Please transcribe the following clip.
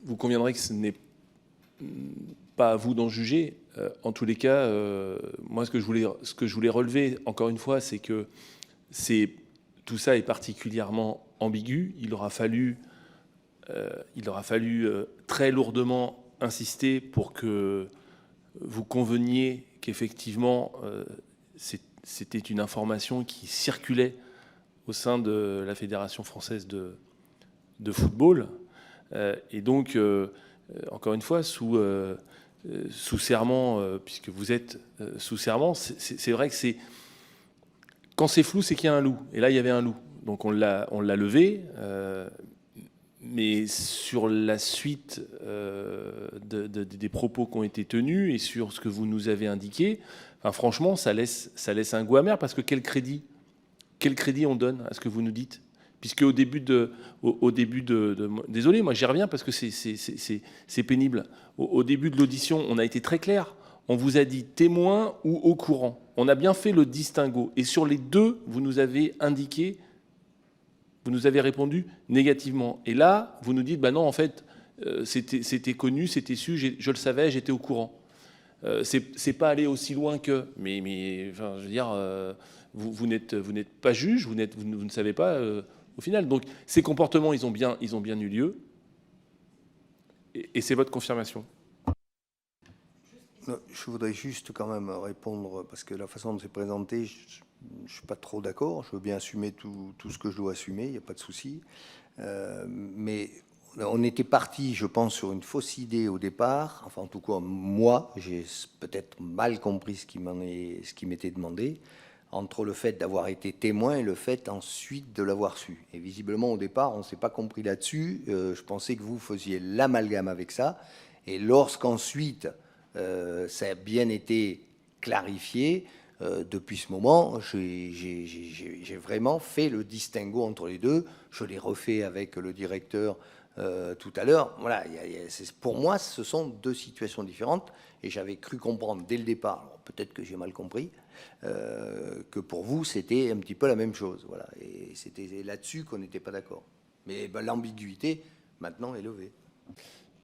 vous conviendrez que ce n'est pas à vous d'en juger. En tous les cas, moi, ce que je voulais relever, encore une fois, c'est que tout ça est particulièrement ambigu. Il aura fallu très lourdement insister pour que vous conveniez qu'effectivement, c'était une information qui circulait au sein de la Fédération française de football. Et donc, encore une fois, sous serment, puisque vous êtes sous serment, c'est vrai que quand c'est flou, c'est qu'il y a un loup. Et là, il y avait un loup. Donc on l'a levé. Mais sur la suite des propos qui ont été tenus et sur ce que vous nous avez indiqué, enfin, franchement, ça laisse un goût amer, parce que quel crédit on donne à ce que vous nous dites? Puisque au début désolé, moi j'y reviens parce que c'est pénible. Au début de l'audition, on a été très clair. On vous a dit témoin ou au courant. On a bien fait le distinguo. Et sur les deux, vous nous avez indiqué, vous nous avez répondu négativement. Et là, vous nous dites, bah non, en fait, c'était connu, c'était su, je le savais, j'étais au courant. C'est pas aller aussi loin que... Mais enfin, je veux dire, vous n'êtes pas juge, vous ne savez pas au final. Donc ces comportements, ils ont bien eu lieu. Et c'est votre confirmation. Je voudrais juste quand même répondre, parce que la façon dont c'est présenté, je ne suis pas trop d'accord. Je veux bien assumer tout ce que je dois assumer, il n'y a pas de souci. Mais on était parti, je pense, sur une fausse idée au départ. Enfin, en tout cas, moi, j'ai peut-être mal compris ce qui m'était demandé, entre le fait d'avoir été témoin et le fait ensuite de l'avoir su. Et visiblement, au départ, on ne s'est pas compris là-dessus. Je pensais que vous faisiez l'amalgame avec ça. Et lorsqu'ensuite, ça a bien été clarifié, depuis ce moment, j'ai vraiment fait le distinguo entre les deux. Je l'ai refait avec le directeur tout à l'heure. Voilà, pour moi, ce sont deux situations différentes. Et j'avais cru comprendre dès le départ, peut-être que j'ai mal compris, que pour vous, c'était un petit peu la même chose. Voilà, et c'était là-dessus qu'on n'était pas d'accord. Mais ben, l'ambiguïté, maintenant, est levée.